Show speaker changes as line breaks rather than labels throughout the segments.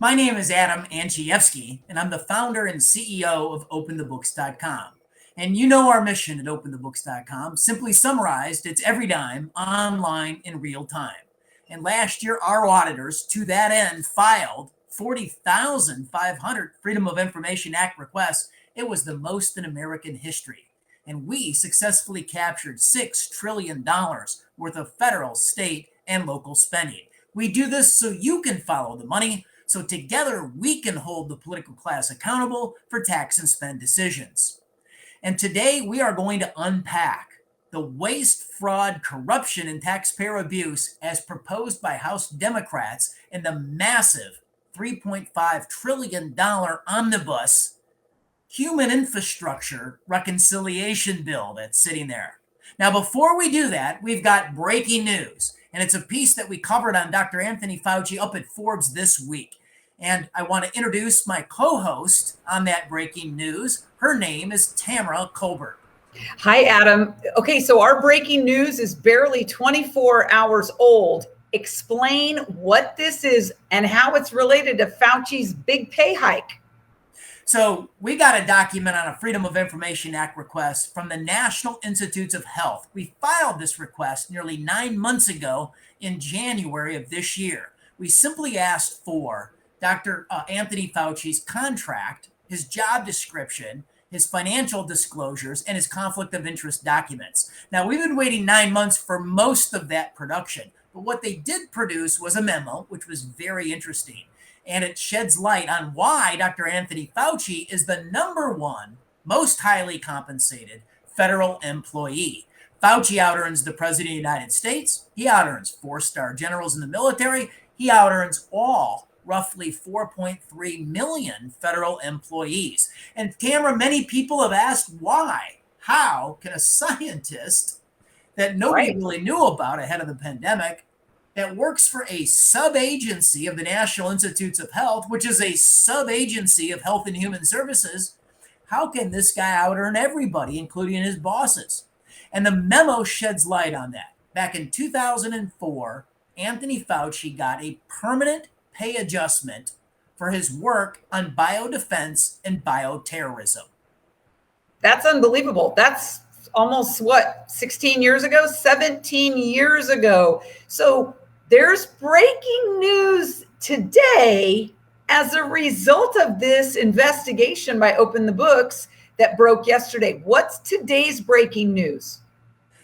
My name is Adam Anchievsky, and I'm the founder and CEO of OpenTheBooks.com. And you know our mission at OpenTheBooks.com. Simply summarized, it's every dime online in real time. And last year, our auditors, to that end, filed 40,500 Freedom of Information Act requests. It was the most in American history. And we successfully captured $6 trillion worth of federal, state, and local spending. We do this so you can follow the money, so together we can hold the political class accountable for tax and spend decisions. And today we are going to unpack the waste, fraud, corruption, and taxpayer abuse as proposed by House Democrats in the massive $3.5 trillion omnibus human infrastructure reconciliation bill that's sitting there. Now, before we do that, we've got breaking news, and it's a piece that we covered on Dr. Anthony Fauci up at Forbes this week. And I want to introduce my co-host on that breaking news. Her name is Tamara Colbert.
Hi, Adam. Okay, so our breaking news is barely 24 hours old. Explain what this is and how it's related to Fauci's big pay hike.
So we got a document on a Freedom of Information Act request from the National Institutes of Health. We filed this request nearly 9 months ago in January of this year. We simply asked for Dr. Anthony Fauci's contract, his job description, his financial disclosures, and his conflict of interest documents. Now, we've been waiting 9 months for most of that production, but what they did produce was a memo, which was very interesting. And it sheds light on why Dr. Anthony Fauci is the number one most highly compensated federal employee. Fauci out-earns the President of the United States. He out-earns four-star generals in the military. He out-earns all roughly 4.3 million federal employees. And Tamara, many people have asked why. How can a scientist that nobody really knew about ahead of the pandemic, that works for a sub-agency of the National Institutes of Health, which is a sub-agency of Health and Human Services, how can this guy out-earn everybody, including his bosses? And the memo sheds light on that. Back in 2004, Anthony Fauci got a permanent pay adjustment for his work on biodefense and bioterrorism.
That's unbelievable. That's almost 16 years ago, 17 years ago. So there's breaking news today as a result of this investigation by Open the Books that broke yesterday. What's today's breaking news?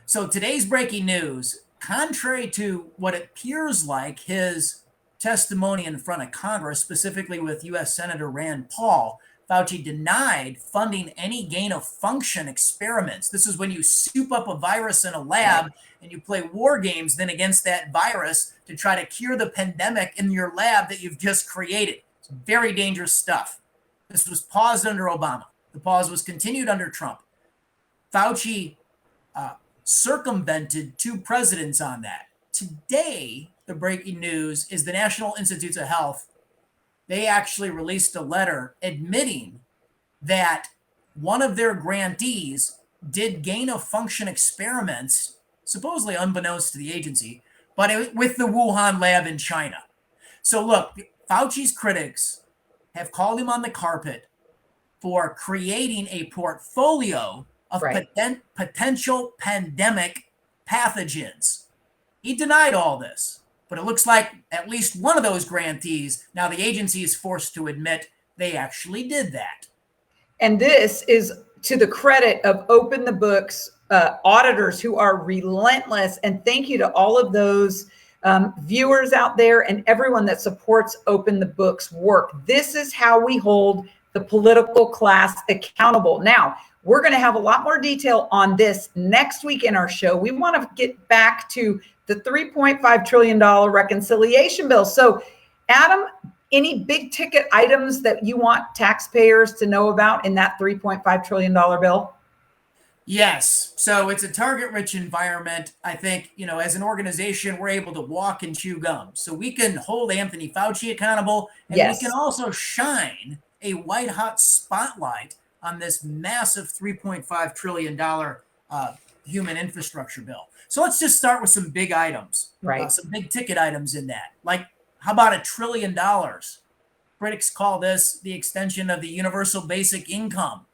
So today's breaking news, contrary to what appears like his testimony in front of Congress, specifically with U.S. Senator Rand Paul, Fauci denied funding any gain of function experiments. This is when you soup up a virus in a lab and you play war games then against that virus to try to cure the pandemic in your lab that you've just created. It's very dangerous stuff. This was paused under Obama. The pause was continued under Trump. Fauci circumvented two presidents on that. Today, the breaking news is the National Institutes of Health. They actually released a letter admitting that one of their grantees did gain of function experiments, supposedly unbeknownst to the agency, but with the Wuhan lab in China. So look, Fauci's critics have called him on the carpet for creating a portfolio of potential pandemic pathogens. He denied all this. But it looks like at least one of those grantees, now the agency is forced to admit they actually did that.
And this is to the credit of Open the Books auditors who are relentless. And thank you to all of those viewers out there and everyone that supports Open the Books work. This is how we hold the political class accountable. Now, we're going to have a lot more detail on this next week in our show. We want to get back to the $3.5 trillion reconciliation bill. So, Adam, any big ticket items that you want taxpayers to know about in that $3.5 trillion bill?
Yes. So it's a target-rich environment. I think, as an organization, we're able to walk and chew gum. So we can hold Anthony Fauci accountable, and we can also shine a white-hot spotlight on this massive $3.5 trillion human infrastructure bill. So let's just start with some big items, some big ticket items in that. Like, how about $1 trillion Critics call this the extension of the universal basic income.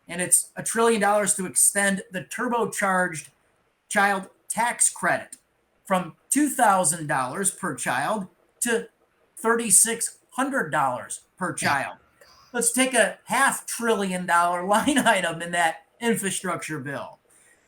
And it's $1 trillion to extend the turbocharged child tax credit from $2,000 per child to $3,600 per child. Let's take a $500 billion line item in that infrastructure bill.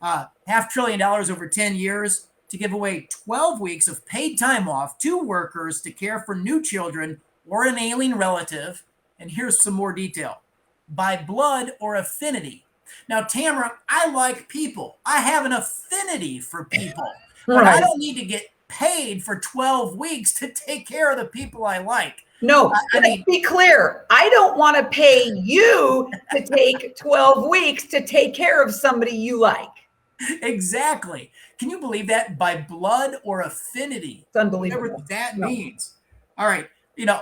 $500 billion over 10 years to give away 12 weeks of paid time off to workers to care for new children or an ailing relative. And here's some more detail: by blood or affinity. Now, Tamara, I like people. I have an affinity for people, but I don't need to get paid for 12 weeks to take care of the people I like.
No, let's be clear. I don't want to pay you to take 12 weeks to take care of somebody you like.
Exactly. Can you believe that? By blood or affinity.
It's unbelievable.
Whatever that means. All right.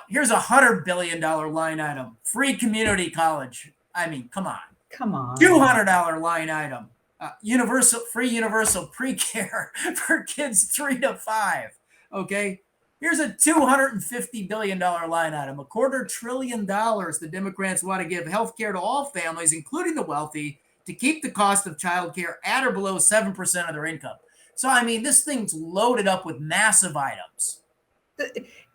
Here's $100 billion line item. Free community college. I mean, come on. $200 line item. Free universal pre-care for kids 3 to 5. Okay. Here's a $250 billion line item. $250 billion the Democrats want to give health care to all families, including the wealthy, to keep the cost of childcare at or below 7% of their income. So, I mean, this thing's loaded up with massive items.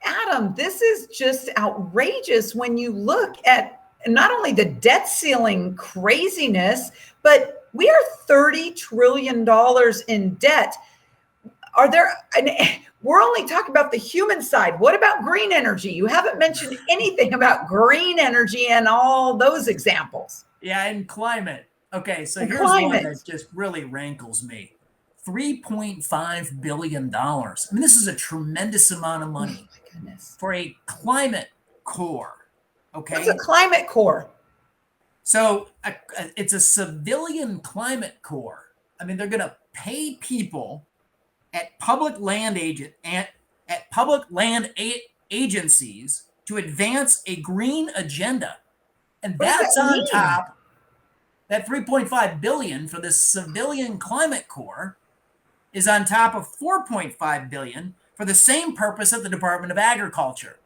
Adam, this is just outrageous when you look at not only the debt ceiling craziness, but we are $30 trillion in debt. We're only talking about the human side. What about green energy? You haven't mentioned anything about green energy and all those examples.
Yeah, and climate. Okay, so here's one that just really rankles me. $3.5 billion. I mean, this is a tremendous amount of money for a climate corps. Okay.
What's a climate corps?
So it's a civilian climate corps. I mean, they're going to pay people at public land agencies to advance a green agenda. And that's on top. That $3.5 billion for the civilian climate corps is on top of $4.5 billion for the same purpose at the Department of Agriculture.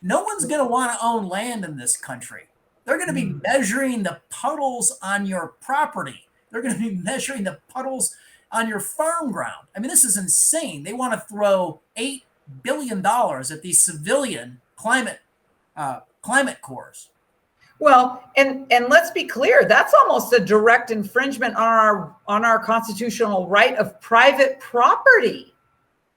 No one's going to want to own land in this country. They're going to be measuring the puddles on your property. They're going to be measuring the puddles on your farm ground. I mean, this is insane. They want to throw $8 billion at these civilian climate corps.
Well, and let's be clear, that's almost a direct infringement on our constitutional right of private property.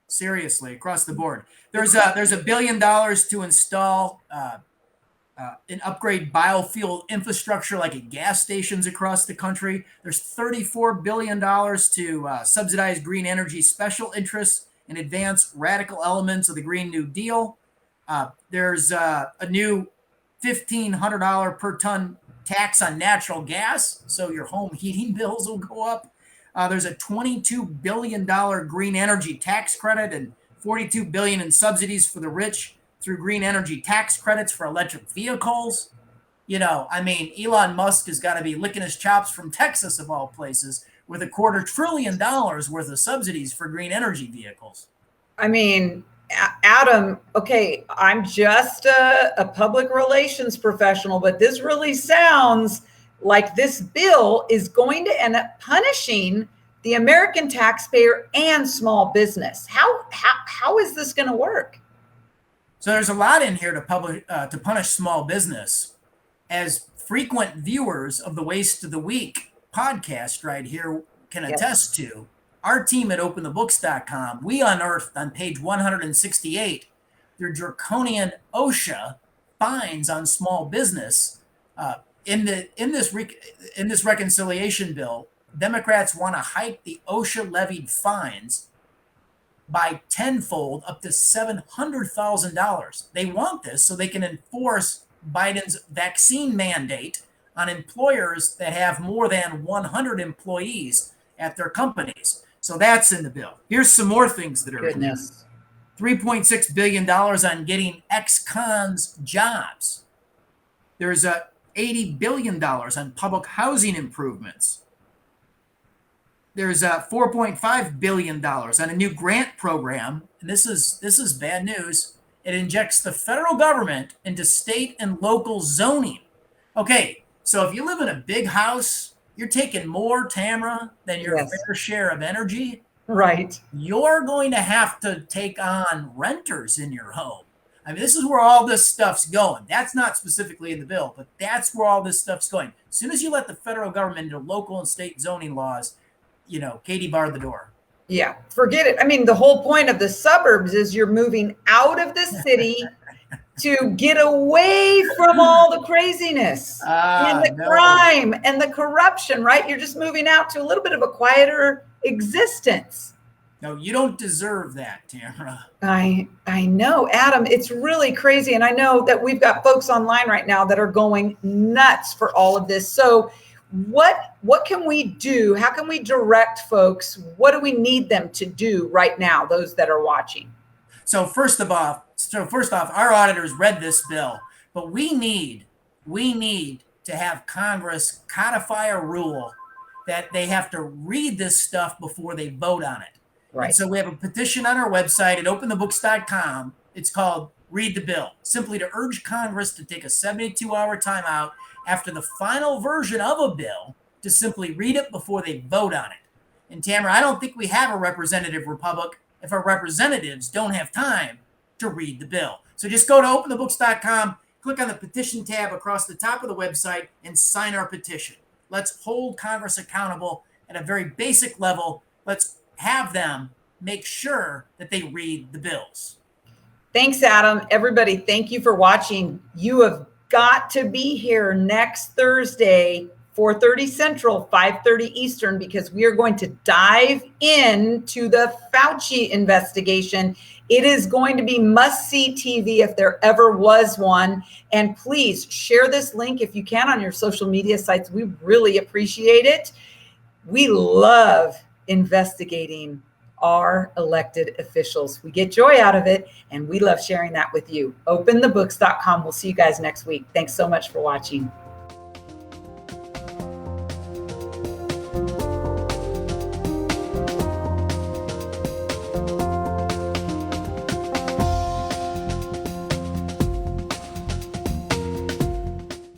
Seriously, across the board. There's $1 billion to install and upgrade biofuel infrastructure like at gas stations across the country. There's $34 billion to subsidize green energy special interests and advance radical elements of the Green New Deal. There's a new $1,500 per ton tax on natural gas, so your home heating bills will go up. There's a $22 billion green energy tax credit and $42 billion in subsidies for the rich through green energy tax credits for electric vehicles. I mean, Elon Musk has got to be licking his chops from Texas, of all places, with $250 billion worth of subsidies for green energy vehicles.
I mean, Adam, okay, I'm just a public relations professional, but this really sounds like this bill is going to end up punishing the American taxpayer and small business. How is this going to work?
So there's a lot in here to punish small business. As frequent viewers of the Waste of the Week podcast right here can attest to, our team at openthebooks.com, we unearthed on page 168 their draconian OSHA fines on small business. In this reconciliation bill, Democrats want to hike the OSHA levied fines by tenfold up to $700,000. They want this so they can enforce Biden's vaccine mandate on employers that have more than 100 employees at their companies. So that's in the bill. Here's some more things that are in there. $3.6 billion on getting ex-cons jobs. There's $80 billion on public housing improvements. There's $4.5 billion on a new grant program. And this is bad news. It injects the federal government into state and local zoning. Okay, so if you live in a big house, you're taking more, Tamara, than your
Yes.
fair share of energy.
Right.
You're going to have to take on renters in your home. I mean, this is where all this stuff's going. That's not specifically in the bill, but that's where all this stuff's going. As soon as you let the federal government into local and state zoning laws, Katie barred the door.
Yeah, forget it. I mean, the whole point of the suburbs is you're moving out of the city to get away from all the craziness and the crime and the corruption, right? You're just moving out to a little bit of a quieter existence.
No, you don't deserve that, Tamara.
I know, Adam, it's really crazy. And I know that we've got folks online right now that are going nuts for all of this. So what can we do? How can we direct folks? What do we need them to do right now, those that are watching?
So first off, our auditors read this bill, but we need to have Congress codify a rule that they have to read this stuff before they vote on it.
Right.
And so we have a petition on our website at openthebooks.com. It's called Read the Bill, simply to urge Congress to take a 72-hour timeout after the final version of a bill to simply read it before they vote on it. And Tamara, I don't think we have a representative republic if our representatives don't have time to read the bill. So just go to openthebooks.com, click on the petition tab across the top of the website, and sign our petition. Let's hold Congress accountable at a very basic level. Let's have them make sure that they read the bills.
Thanks, Adam. Everybody, thank you for watching. You have got to be here next Thursday, 4:30 Central, 5:30 Eastern, because we are going to dive into the Fauci investigation. It is going to be must-see TV if there ever was one. And please share this link if you can on your social media sites. We really appreciate it. We love investigating our elected officials. We get joy out of it, and we love sharing that with you. Openthebooks.com. We'll see you guys next week. Thanks so much for watching.